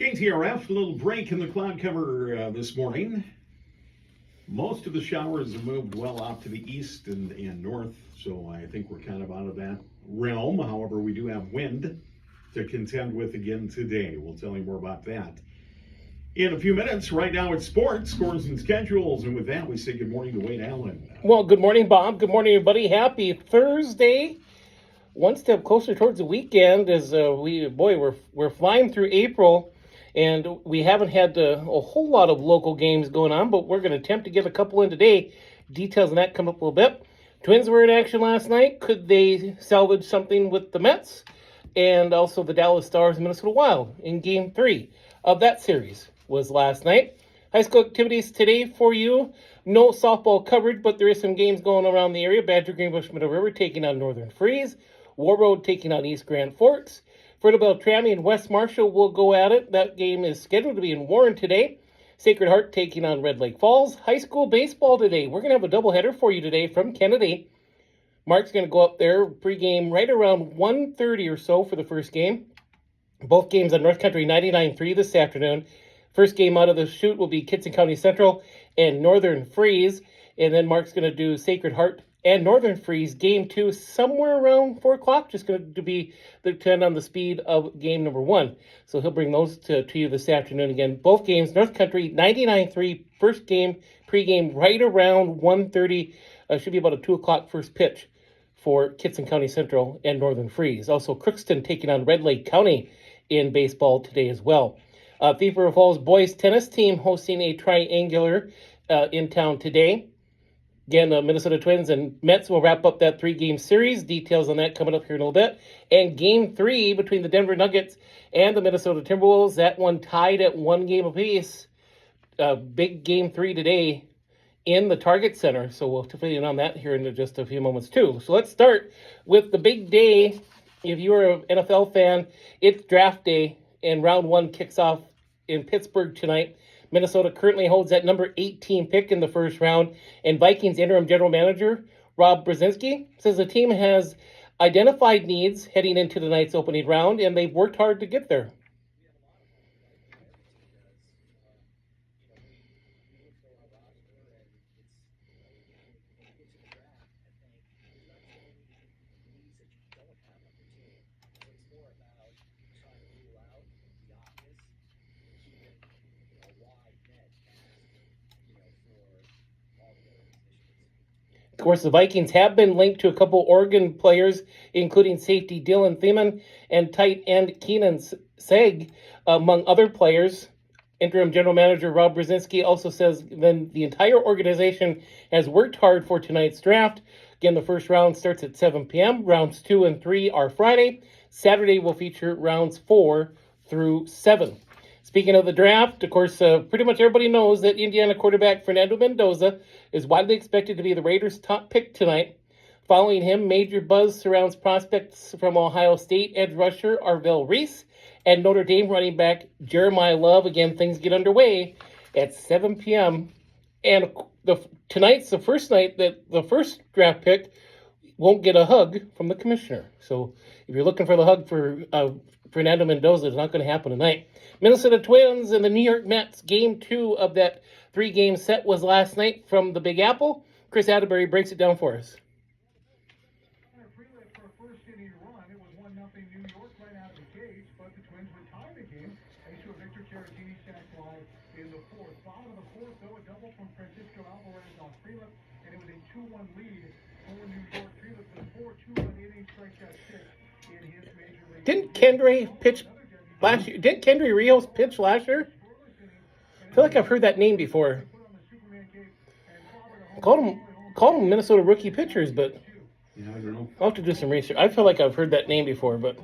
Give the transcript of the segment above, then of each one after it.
KTRF, a little break in the cloud cover this morning. Most of the showers have moved well off to the east and north, so I think we're kind of out of that realm. However, we do have wind to contend with again today. We'll tell you more about that in a few minutes. Right now it's sports, scores, and schedules. And with that, we say good morning to Wade Allen. Well, good morning, Bob. Good morning, everybody. Happy Thursday. One step closer towards the weekend as we're flying through April. And we haven't had a whole lot of local games going on, but we're going to attempt to get a couple in today. Details on that come up a little bit. Twins were in action last night. Could they salvage something with the Mets? And also the Dallas Stars and Minnesota Wild in Game 3 of that series was last night. High school activities today for you. No softball coverage, but there is some games going around the area. Badger Greenbush Middle River taking on Northern Freeze. War Road taking on East Grand Forks. Fertile Trammy and West Marshall will go at it. That game is scheduled to be in Warren today. Sacred Heart taking on Red Lake Falls. High school baseball today. We're going to have a doubleheader for you today from Kennedy. Mark's going to go up there pregame right around 1:30 or so for the first game. Both games on North Country 99.3 this afternoon. First game out of the chute will be Kittson County Central and Northern Freeze. And then Mark's going to do Sacred Heart and Northern Freeze Game 2 somewhere around 4 o'clock. Just going to be depend on the speed of game number 1. So he'll bring those to you this afternoon again. Both games, North Country 99.3, first game, pregame right around 1:30. Should be about a 2 o'clock first pitch for Kittson County Central and Northern Freeze. Also, Crookston taking on Red Lake County in baseball today as well. Thief River Falls boys tennis team hosting a triangular in town today. Again, the Minnesota Twins and Mets will wrap up that 3-game series. Details on that coming up here in a little bit. And Game 3 between the Denver Nuggets and the Minnesota Timberwolves. That one tied at 1 game apiece. Big Game 3 today in the Target Center. So we'll fill in on that here in just a few moments too. So let's start with the big day. If you're an NFL fan, it's draft day and round 1 kicks off in Pittsburgh tonight. Minnesota currently holds that number 18 pick in the first round, and Vikings interim general manager Rob Brzezinski says the team has identified needs heading into tonight's opening round, and they've worked hard to get there. Of course, the Vikings have been linked to a couple Oregon players, including safety Dylan Thiemann and tight end Keenan Seg, among other players. Interim general manager Rob Brzezinski also says then the entire organization has worked hard for tonight's draft. Again, the first round starts at 7 p.m. Rounds 2 and 3 are Friday. Saturday will feature rounds 4 through 7. Speaking of the draft, of course, pretty much everybody knows that Indiana quarterback Fernando Mendoza is widely expected to be the Raiders' top pick tonight. Following him, major buzz surrounds prospects from Ohio State edge rusher Arvell Reese and Notre Dame running back Jeremiah Love. Again, things get underway at 7 p.m. And tonight's the first night that the first draft pick won't get a hug from the commissioner. So if you're looking for the hug for Fernando Mendoza, it's not going to happen tonight. Minnesota Twins and the New York Mets. Game 2 of that 3-game set was last night from the Big Apple. Chris Atterbury breaks it down for us. In the fourth, bottom of the fourth, though, a double from Francisco Alvarez on Freeland, and it was a 2-1 lead for New York. Freeland with 4 2-1 innings, strikeout 6 in his major league. Didn't Kendry pitch last year? Didn't Kendry Rios pitch last year? I feel like I've heard that name before. Called him Minnesota rookie pitchers, but Yeah, I don't know. I'll have to do some research. I feel like I've heard that name before, but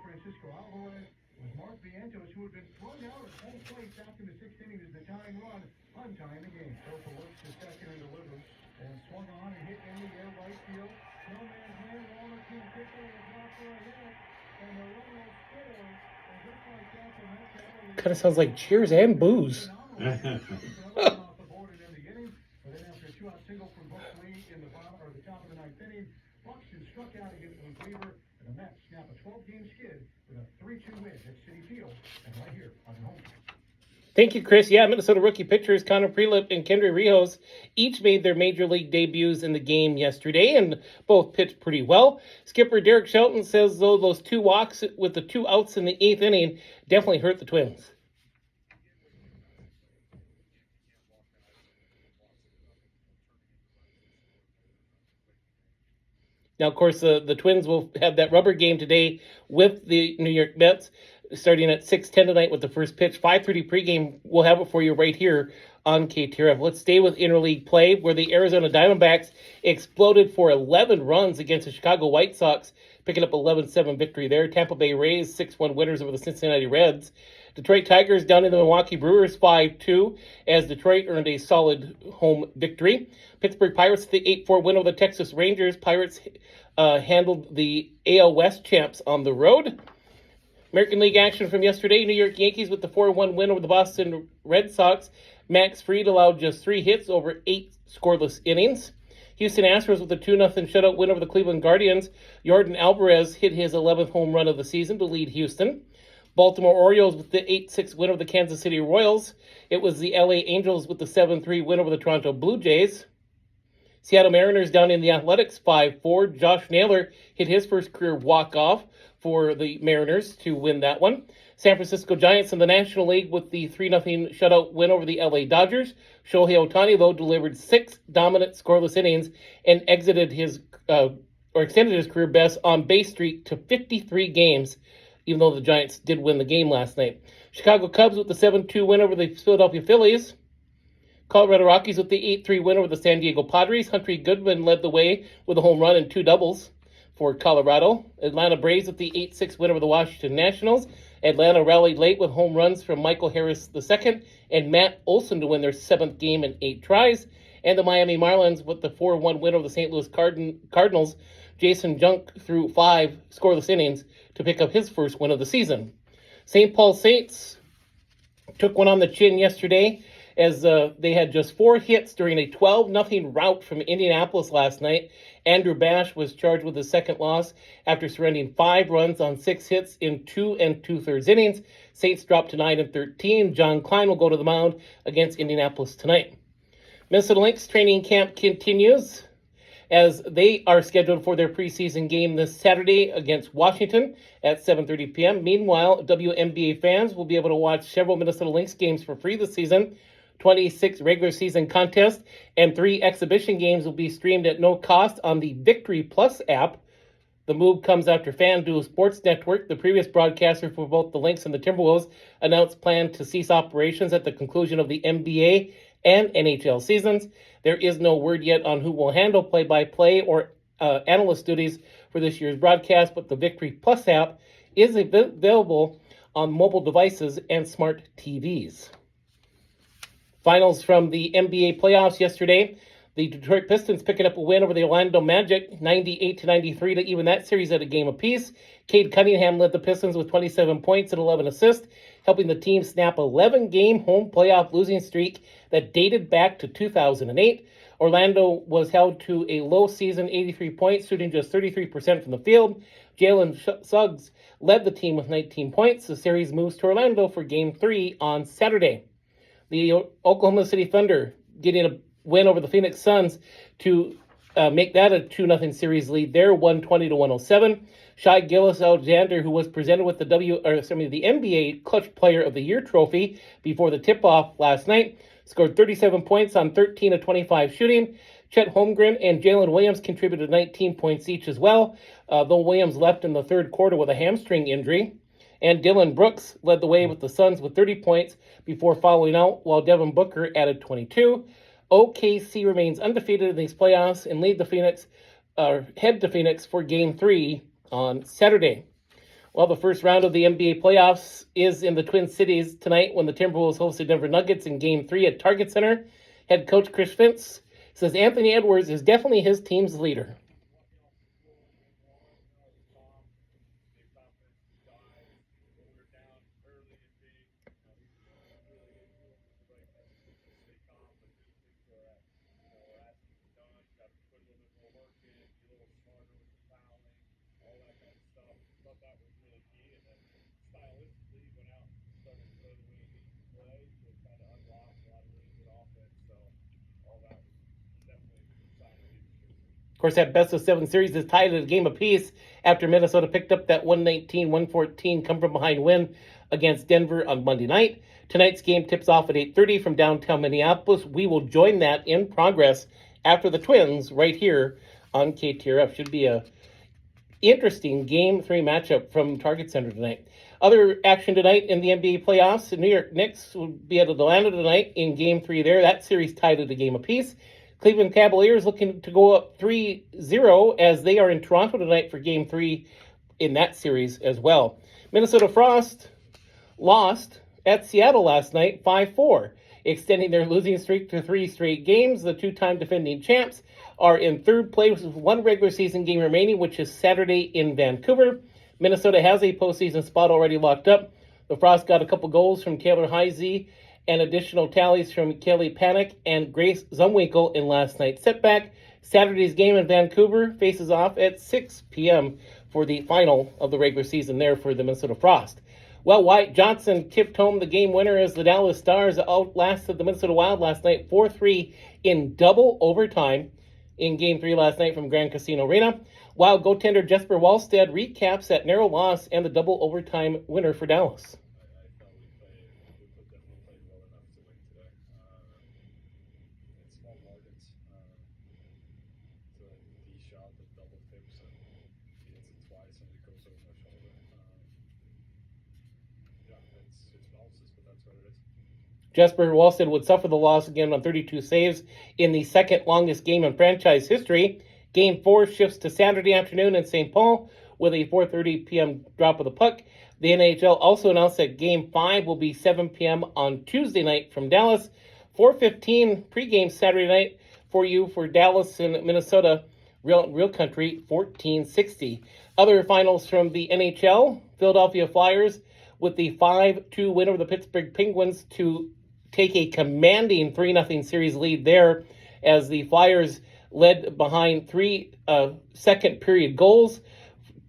Francisco Alvarez was Mark Vientos, who had been thrown out at home plate back in the 6th inning as the tying run, untying the game. Sosa looks to second and delivers, and swung on and hit in the air right field. No man's land, Walner King Pickle is not for a hit, and the runner will score. And just like that, the Mets kind of sounds like cheers and booze. off the board in the inning, but then after a 2-out single from Buck Lee in the bottom or the top of the 9th inning, Buxton struck out against Blue Cleaver, and the Mets snap a 12-game skid with a 3-2 win at Citi Field, and right here on the home. Thank you, Chris. Yeah, Minnesota rookie pitchers Connor Prelip and Kendry Rijos each made their major league debuts in the game yesterday, and both pitched pretty well. Skipper Derek Shelton says, though, those 2 walks with the 2 outs in the 8th inning definitely hurt the Twins. Now, of course, the Twins will have that rubber game today with the New York Mets, starting at 6:10 tonight with the first pitch. 5:30 pregame, we'll have it for you right here on KTRF. Let's stay with interleague play, where the Arizona Diamondbacks exploded for 11 runs against the Chicago White Sox, picking up 11-7 victory there. Tampa Bay Rays 6-1 winners over the Cincinnati Reds. Detroit Tigers down in the Milwaukee Brewers 5-2 as Detroit earned a solid home victory. Pittsburgh Pirates the 8-4 win over the Texas Rangers. Pirates handled the AL West champs on the road. American League action from yesterday. New York Yankees with the 4-1 win over the Boston Red Sox. Max Fried allowed just 3 hits over 8 scoreless innings. Houston Astros with a 2-0 shutout win over the Cleveland Guardians. Yordan Alvarez hit his 11th home run of the season to lead Houston. Baltimore Orioles with the 8-6 win over the Kansas City Royals. It was the LA Angels with the 7-3 win over the Toronto Blue Jays. Seattle Mariners down in the Athletics 5-4. Josh Naylor hit his first career walk-off for the Mariners to win that one. San Francisco Giants in the National League with the 3-0 shutout win over the LA Dodgers. Shohei Ohtani, though, delivered 6 dominant scoreless innings and extended his career best on base streak to 53 games, even though the Giants did win the game last night. Chicago Cubs with the 7-2 win over the Philadelphia Phillies. Colorado Rockies with the 8-3 win over the San Diego Padres. Hunter Goodman led the way with a home run and 2 doubles for Colorado. Atlanta Braves with the 8-6 win over the Washington Nationals. Atlanta rallied late with home runs from Michael Harris II and Matt Olson to win their 7th game in 8 tries. And the Miami Marlins with the 4-1 win over the St. Louis Cardinals. Jason Junk threw 5 scoreless innings to pick up his first win of the season. St. Paul Saints took one on the chin yesterday as they had just 4 hits during a 12-0 rout from Indianapolis last night. Andrew Bash was charged with his second loss after surrendering 5 runs on 6 hits in 2 2/3 innings. Saints dropped to 9-13. John Klein will go to the mound against Indianapolis tonight. Minnesota Lynx training camp continues as they are scheduled for their preseason game this Saturday against Washington at 7:30 p.m. Meanwhile, WNBA fans will be able to watch several Minnesota Lynx games for free this season. 26 regular season contests and 3 exhibition games will be streamed at no cost on the Victory Plus app. The move comes after FanDuel Sports Network, the previous broadcaster for both the Lynx and the Timberwolves, announced plan to cease operations at the conclusion of the NBA and NHL seasons. There is no word yet on who will handle play-by-play or analyst duties for this year's broadcast, but the Victory Plus app is available on mobile devices and smart TVs. Finals from the NBA playoffs yesterday. The Detroit Pistons picking up a win over the Orlando Magic, 98-93 to even that series at a game apiece. Cade Cunningham led the Pistons with 27 points and 11 assists, helping the team snap 11-game home playoff losing streak that dated back to 2008. Orlando was held to a low season 83 points, shooting just 33% from the field. Jalen Suggs led the team with 19 points. The series moves to Orlando for Game 3 on Saturday. The Oklahoma City Thunder getting a win over the Phoenix Suns to make that a 2-0 series lead there, 120-107. Shai Gilgeous-Alexander, who was presented with the NBA Clutch Player of the Year trophy before the tip-off last night, scored 37 points on 13 of 25 shooting. Chet Holmgren and Jalen Williams contributed 19 points each as well, though Williams left in the third quarter with a hamstring injury. And Dylan Brooks led the way with the Suns with 30 points before following out, while Devin Booker added 22. OKC remains undefeated in these playoffs and head to Phoenix for Game 3 on Saturday. Well, the first round of the NBA playoffs is in the Twin Cities tonight when the Timberwolves host the Denver Nuggets in Game 3 at Target Center. Head coach Chris Finch says Anthony Edwards is definitely his team's leader. course, that best-of-7 series is tied at a game apiece after Minnesota picked up that 119-114 come-from-behind win against Denver on Monday night. Tonight's game tips off at 8:30 from downtown Minneapolis. We will join that in progress after the Twins right here on KTRF. Should be a interesting Game 3 matchup from Target Center tonight. Other action tonight in the NBA playoffs, the New York Knicks will be at Atlanta tonight in Game 3 there. That series tied at a game apiece. Cleveland Cavaliers looking to go up 3-0 as they are in Toronto tonight for Game 3 in that series as well. Minnesota Frost lost at Seattle last night 5-4, extending their losing streak to 3 straight games. The two-time defending champs are in third place with one regular season game remaining, which is Saturday in Vancouver. Minnesota has a postseason spot already locked up. The Frost got a couple goals from Taylor Heise and additional tallies from Kelly Panik and Grace Zumwinkle in last night's setback. Saturday's game in Vancouver faces off at 6 p.m. for the final of the regular season there for the Minnesota Frost. Well, Wyatt Johnson tipped home the game winner as the Dallas Stars outlasted the Minnesota Wild last night 4-3 in double overtime in Game 3 last night from Grand Casino Arena. Wild goaltender Jesper Wallstedt recaps that narrow loss and the double overtime winner for Dallas. Jesper Wallstedt would suffer the loss again on 32 saves in the second longest game in franchise history. Game 4 shifts to Saturday afternoon in St. Paul with a 4:30 p.m. drop of the puck. The NHL also announced that Game 5 will be 7 p.m. on Tuesday night from Dallas. 4:15 pregame Saturday night for you for Dallas and Minnesota. Real Country 1460. Other finals from the NHL, Philadelphia Flyers with the 5-2 win over the Pittsburgh Penguins to take a commanding 3-0 series lead there as the Flyers led behind 3 second period goals.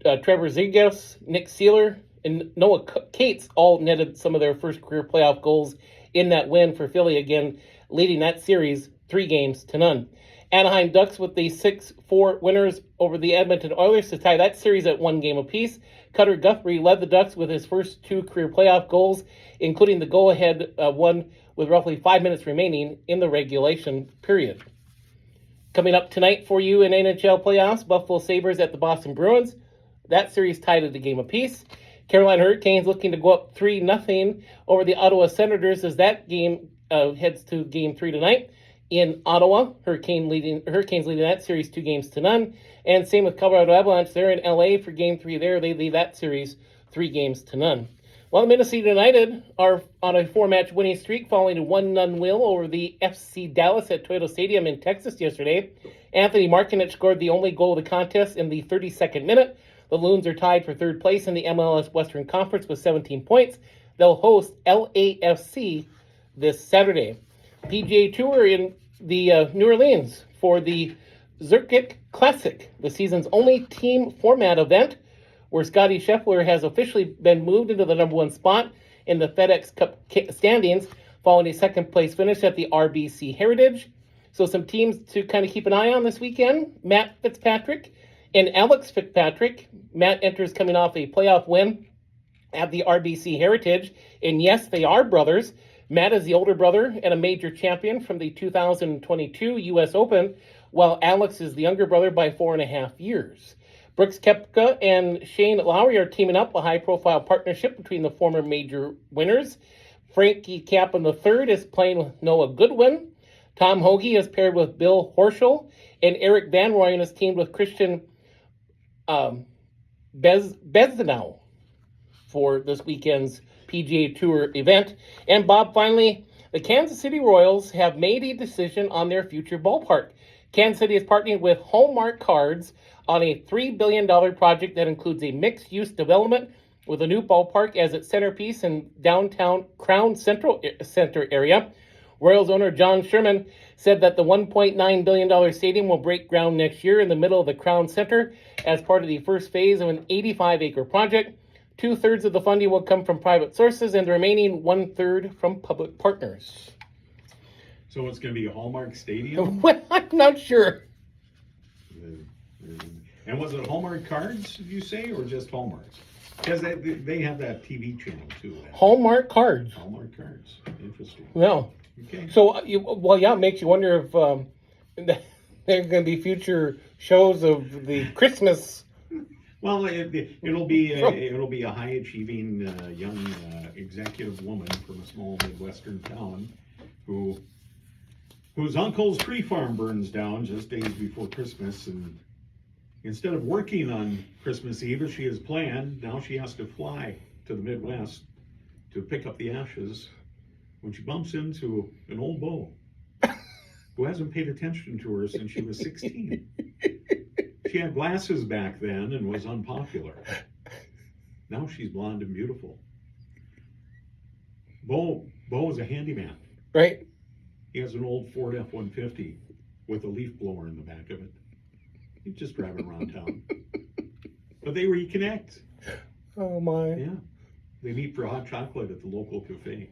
Trevor Zegras, Nick Seeler, and Noah Cates all netted some of their first career playoff goals in that win for Philly, again leading that series 3-0. Anaheim Ducks with the 6-4 winners over the Edmonton Oilers to tie that series at 1 game apiece. Cutter Guthrie led the Ducks with his first 2 career playoff goals, including the go-ahead one with roughly 5 minutes remaining in the regulation period. Coming up tonight for you in NHL playoffs, Buffalo Sabres at the Boston Bruins. That series tied at a game apiece. Carolina Hurricanes looking to go up 3-0 over the Ottawa Senators as that game heads to Game 3 tonight in Ottawa. Hurricanes leading that series 2-0. And same with Colorado Avalanche. They're in LA for Game 3 there. They lead that series 3-0. Well, Minnesota United are on a 4-match winning streak following a 1-0 win over the FC Dallas at Toyota Stadium in Texas yesterday. Anthony Markinich scored the only goal of the contest in the 32nd minute. The Loons are tied for third place in the MLS Western Conference with 17 points. They'll host LAFC this Saturday. PGA Tour in the New Orleans for the Zurich Classic, the season's only team format event, where Scottie Scheffler has officially been moved into the number 1 spot in the FedEx Cup standings following a second-place finish at the RBC Heritage. So some teams to kind of keep an eye on this weekend: Matt Fitzpatrick and Alex Fitzpatrick. Matt enters coming off a playoff win at the RBC Heritage, and yes, they are brothers. Matt is the older brother and a major champion from the 2022 U.S. Open, while Alex is the younger brother by 4.5 years. Brooks Koepka and Shane Lowry are teaming up, a high-profile partnership between the former major winners. Frankie Caplan III is playing with Noah Goodwin. Tom Hoge is paired with Bill Horschel, and Eric Van Rooyen is teamed with Christian Bezuidenhout for this weekend's PGA Tour event. And Bob, finally, the Kansas City Royals have made a decision on their future ballpark. Kansas City is partnering with Hallmark Cards on a $3 billion project that includes a mixed-use development with a new ballpark as its centerpiece in downtown Crown Center area. Royals owner John Sherman said that the $1.9 billion stadium will break ground next year in the middle of the Crown Center as part of the first phase of an 85-acre project. 2/3 of the funding will come from private sources and the remaining 1/3 from public partners. So it's going to be a Hallmark Stadium? Well, I'm not sure. And was it Hallmark cards, did you say, or just Hallmarks? Because they have that TV channel too. Hallmark cards. Hallmark cards. Interesting. No. Okay. So, well, yeah, it makes you wonder if there are going to be future shows of the Christmas. Well, it'll be a high achieving young executive woman from a small Midwestern town whose uncle's tree farm burns down just days before Christmas, and instead of working on Christmas Eve as she has planned, now she has to fly to the Midwest to pick up the ashes when she bumps into an old beau who hasn't paid attention to her since she was 16. She had glasses back then and was unpopular. Now she's blonde and beautiful. Beau is a handyman. Right. He has an old Ford F-150 with a leaf blower in the back of it. He's just driving around town. But they reconnect. Oh, my. Yeah. They meet for hot chocolate at the local cafe.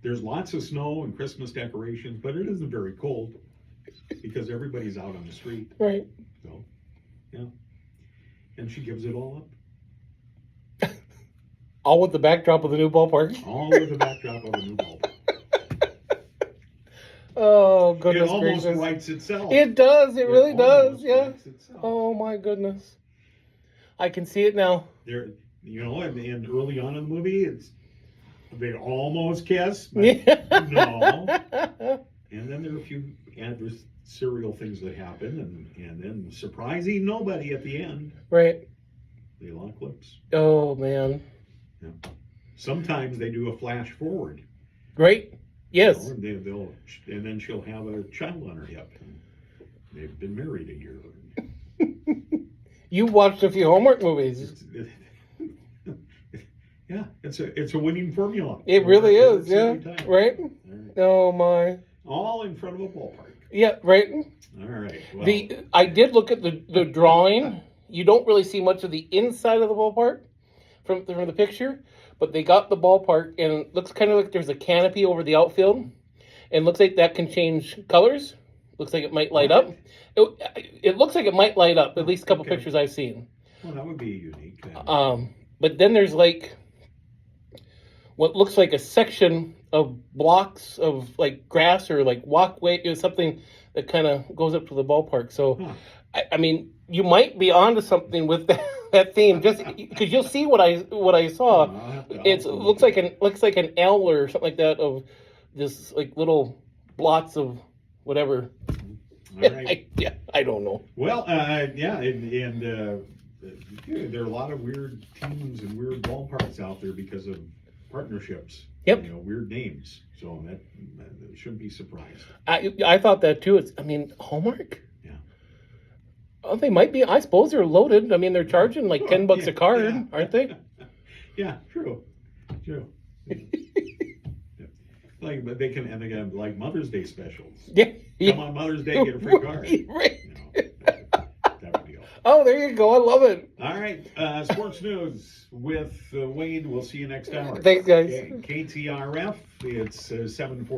There's lots of snow and Christmas decorations, but it isn't very cold because everybody's out on the street. Right. So, yeah. And she gives it all up. All with the backdrop of the new ballpark. All with the backdrop of a new ballpark. Oh, It goodness almost gracious. writes itself. It does. It really does. almost Yeah. writes itself. Oh, my goodness. I can see it now. There, and early on in the movie, they almost kiss, but Yeah. no. And then there are a few adversarial things that happen, and then surprising nobody at the end, Right. they lock lips. Oh, man. Sometimes they do a flash forward. Right. Yes. And and then she'll have a child on her hip. And they've been married a year. You watched a few Hallmark movies. Yeah, it's a winning formula. It really is. It's Yeah. every time. Right. All right. Oh, my. All in front of a ballpark. Yeah. Right. All right. Well, I did look at the drawing. You don't really see much of the inside of the ballpark from the picture, but they got the ballpark and it looks kind of like there's a canopy over the outfield, and looks like that can change colors. Looks like it might light up. It looks like it might light up. At least a couple Okay. pictures I've seen. well, that would be unique. But then there's like what looks like a section of blocks of like grass or like walkway, something that kind of goes up to the ballpark. So, Huh. I mean, you might be onto something with that theme, just because you'll see what I saw. It looks like an L or something like that of this like little blots of whatever. All right. I don't know. Well, yeah, and there are a lot of weird teams and weird ballparks out there because of partnerships. Yep. Weird names. So that shouldn't be surprised. I thought that too. Hallmark. Yeah. Oh, they might be. I suppose they're loaded. I mean, they're charging like $10 Yeah, a card, yeah. aren't they? Yeah, true. Yeah. But they have like Mother's Day specials. Yeah. Come on Mother's Day, get a free card. Right. That would be all. Oh, there you go. I love it. All right, sports news with Wade. We'll see you next hour. Thanks, guys. KTRF, it's 7:40.